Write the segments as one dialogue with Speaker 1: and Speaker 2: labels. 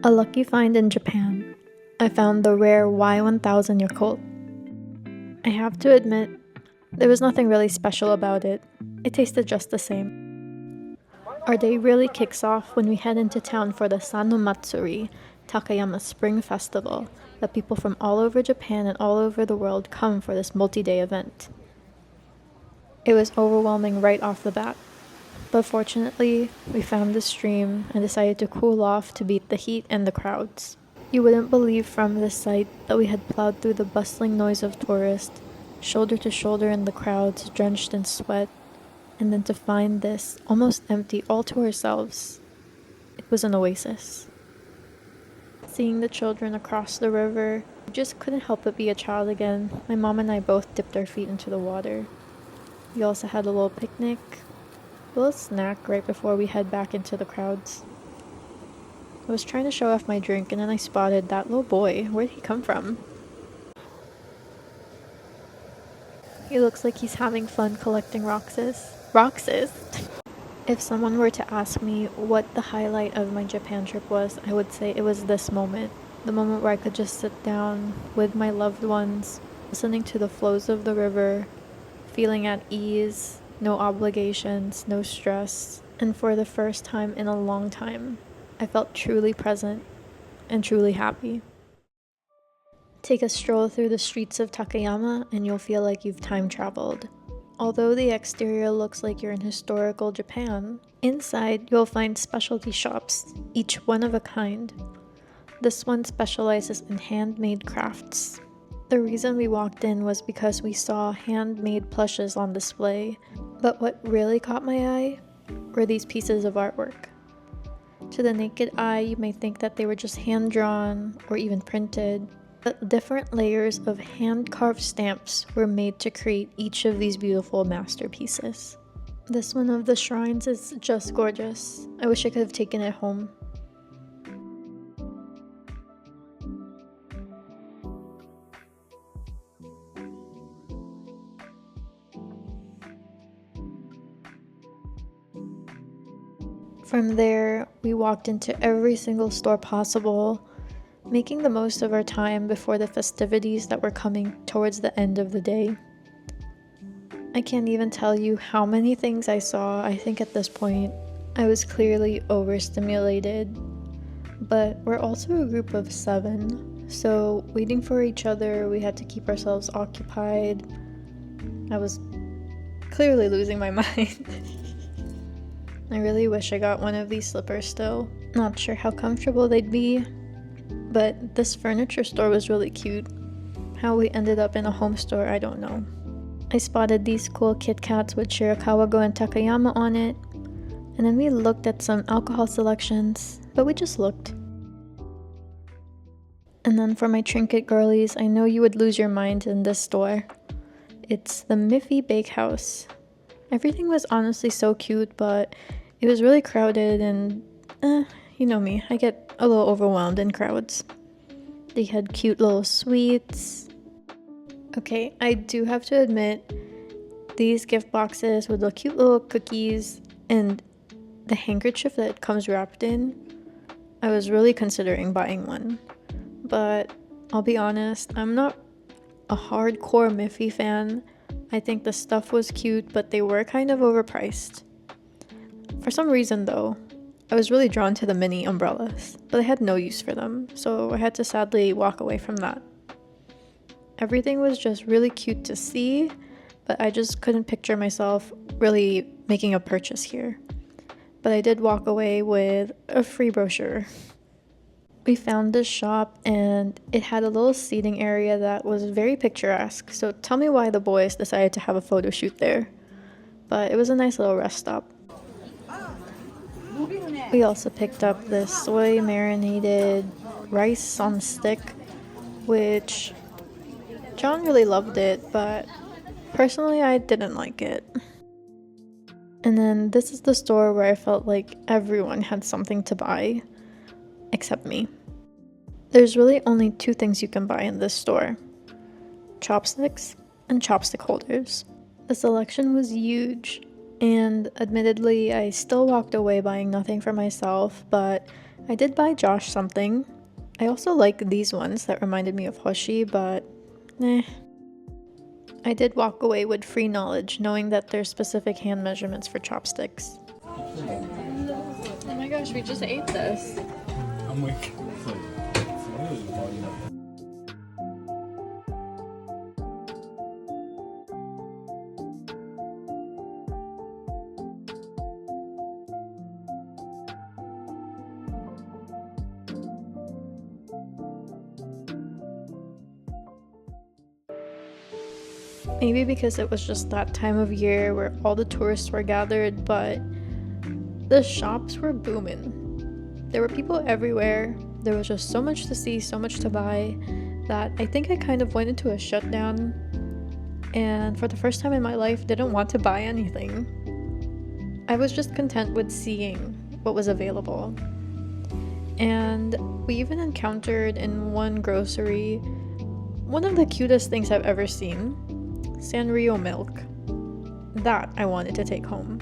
Speaker 1: A lucky find in Japan. I found the rare Y1000 Yakult. I have to admit, there was nothing really special about it. It tasted just the same. Our day really kicks off when we head into town for the Sanno Matsuri, Takayama Spring Festival, that people from all over Japan and all over the world come for this multi-day event. It was overwhelming right off the bat. But fortunately, we found the stream and decided to cool off to beat the heat and the crowds. You wouldn't believe from this sight that we had plowed through the bustling noise of tourists, shoulder to shoulder in the crowds, drenched in sweat, and then to find this, almost empty, all to ourselves. It was an oasis. Seeing the children across the river, I just couldn't help but be a child again. My mom and I both dipped our feet into the water. We also had a little picnic, a little snack right before we head back into the crowds. I was trying to show off my drink and then I spotted that little boy. Where did he come from? He looks like he's having fun collecting roxas. Roxas? If someone were to ask me what the highlight of my Japan trip was, I would say it was this moment. The moment where I could just sit down with my loved ones, listening to the flows of the river, feeling at ease, no obligations, no stress, and for the first time in a long time, I felt truly present and truly happy. Take a stroll through the streets of Takayama and you'll feel like you've time traveled. Although the exterior looks like you're in historical Japan, inside you'll find specialty shops, each one of a kind. This one specializes in handmade crafts. The reason we walked in was because we saw handmade plushes on display, but what really caught my eye were these pieces of artwork. To the naked eye, you may think that they were just hand-drawn or even printed, but different layers of hand-carved stamps were made to create each of these beautiful masterpieces. This one of the shrines is just gorgeous. I wish I could have taken it home. From there, we walked into every single store possible, making the most of our time before the festivities that were coming towards the end of the day. I can't even tell you how many things I saw. I think at this point, I was clearly overstimulated. But we're also a group of 7, so waiting for each other, we had to keep ourselves occupied. I was clearly losing my mind. I really wish I got one of these slippers still. Not sure how comfortable they'd be, but this furniture store was really cute. How we ended up in a home store, I don't know. I spotted these cool Kit Kats with Shirakawa-go and Takayama on it, and then we looked at some alcohol selections, but we just looked. And then for my trinket girlies, I know you would lose your mind in this store. It's the Miffy Bakehouse. Everything was honestly so cute, but it was really crowded and, you know me, I get a little overwhelmed in crowds. They had cute little sweets. Okay, I do have to admit, these gift boxes with the cute little cookies and the handkerchief that it comes wrapped in, I was really considering buying one. But I'll be honest, I'm not a hardcore Miffy fan. I think the stuff was cute, but they were kind of overpriced. For some reason though, I was really drawn to the mini umbrellas, but I had no use for them, so I had to sadly walk away from that. Everything was just really cute to see, but I just couldn't picture myself really making a purchase here. But I did walk away with a free brochure. We found this shop and it had a little seating area that was very picturesque, so tell me why the boys decided to have a photo shoot there. But it was a nice little rest stop. We also picked up this soy marinated rice on a stick, which John really loved it, but personally I didn't like it. And then this is the store where I felt like everyone had something to buy, except me. There's really only 2 things you can buy in this store: chopsticks and chopstick holders. The selection was huge, and admittedly I still walked away buying nothing for myself, but I did buy Josh something. I also like these ones that reminded me of Hoshi, but eh. I did walk away with free knowledge, knowing that there's specific hand measurements for chopsticks. Oh my gosh, we just ate this. Maybe because it was just that time of year where all the tourists were gathered, but the shops were booming. There were people everywhere. There was just so much to see, so much to buy, that I think I kind of went into a shutdown, and for the first time in my life didn't want to buy anything. I was just content with seeing what was available. And we even encountered in one grocery one of the cutest things I've ever seen. Sanrio milk. That I wanted to take home.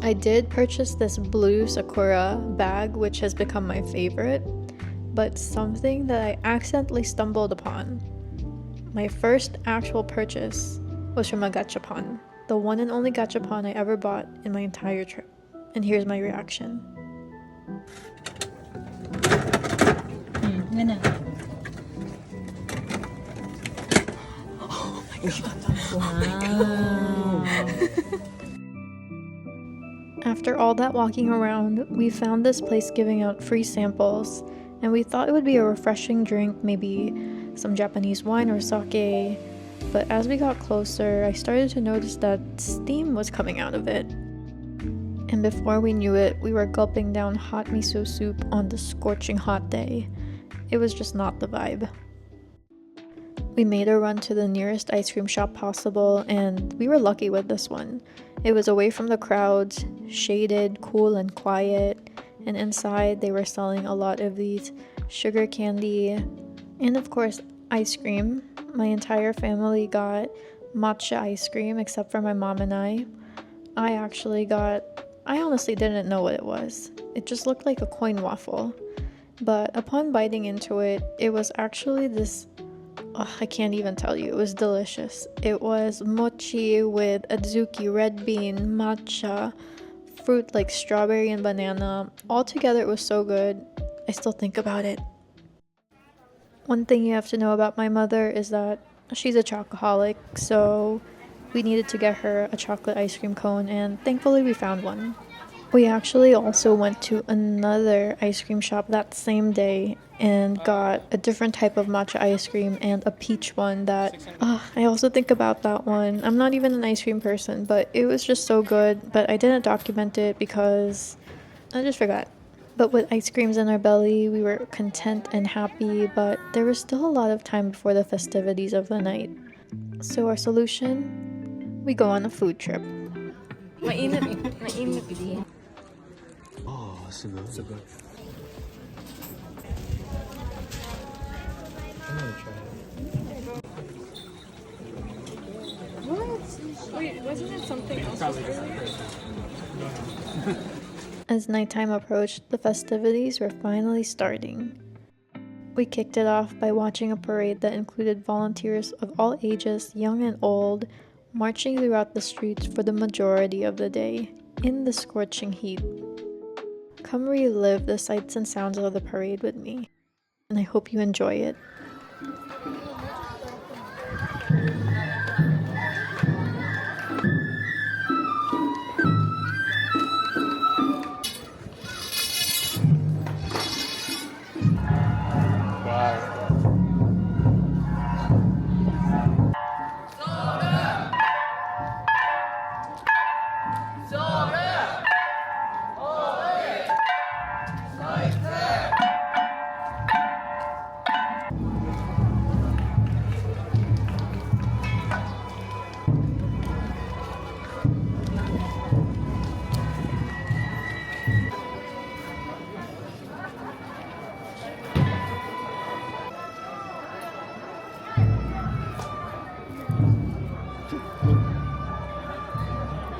Speaker 1: I did purchase this blue Sakura bag, which has become my favorite, but something that I accidentally stumbled upon. My first actual purchase was from a gachapon, the one and only gachapon I ever bought in my entire trip. And here's my reaction. After all that walking around, we found this place giving out free samples, and we thought it would be a refreshing drink, maybe some Japanese wine or sake, but as we got closer, I started to notice that steam was coming out of it. And before we knew it, we were gulping down hot miso soup on the scorching hot day. It was just not the vibe. We made a run to the nearest ice cream shop possible, and we were lucky with this one. It was away from the crowds, shaded, cool, and quiet, and inside they were selling a lot of these sugar candy and of course ice cream. My entire family got matcha ice cream except for my mom and I. I honestly didn't know what it was. It just looked like a coin waffle. But upon biting into it, it was actually this, I can't even tell you, it was delicious. It was mochi with adzuki, red bean, matcha, fruit like strawberry and banana. All together it was so good. I still think about it. One thing you have to know about my mother is that she's a chocoholic, so we needed to get her a chocolate ice cream cone, and thankfully we found one. We actually also went to another ice cream shop that same day and got a different type of matcha ice cream and a peach one that, I also think about that one. I'm not even an ice cream person, but it was just so good, but I didn't document it because I just forgot. But with ice creams in our belly, we were content and happy, but there was still a lot of time before the festivities of the night. So our solution? We go on a food trip. Mainit.
Speaker 2: Oh, so good. So good. I'm gonna try it.
Speaker 1: What? Wait, wasn't it something else earlier? As nighttime approached, the festivities were finally starting. We kicked it off by watching a parade that included volunteers of all ages, young and old, marching throughout the streets for the majority of the day, in the scorching heat. Come relive the sights and sounds of the parade with me, and I hope you enjoy it.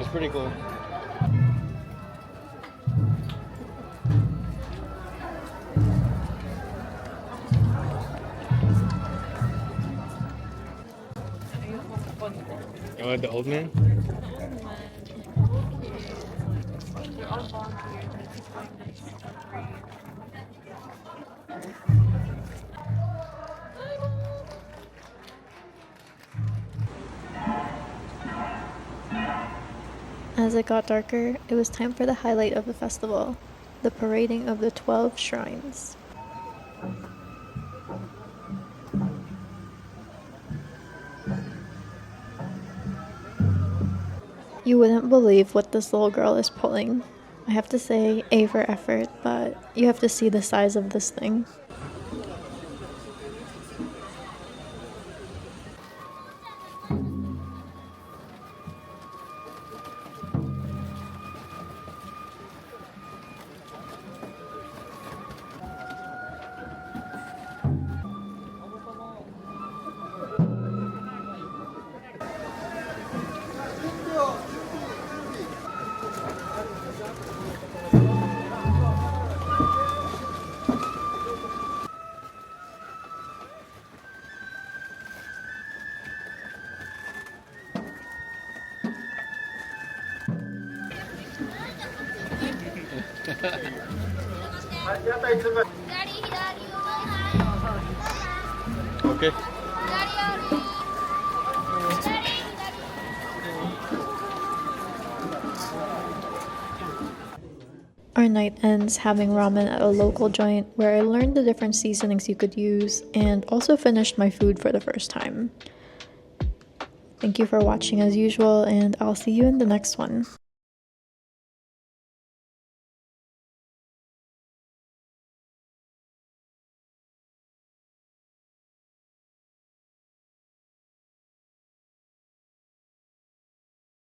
Speaker 2: It's pretty cool. Oh, the old man?
Speaker 1: As it got darker, it was time for the highlight of the festival, the parading of the 12 shrines. You wouldn't believe what this little girl is pulling. I have to say, A for effort, but you have to see the size of this thing.
Speaker 2: Okay.
Speaker 1: Our night ends having ramen at a local joint where I learned the different seasonings you could use and also finished my food for the first time. Thank you for watching as usual, and I'll see you in the next one.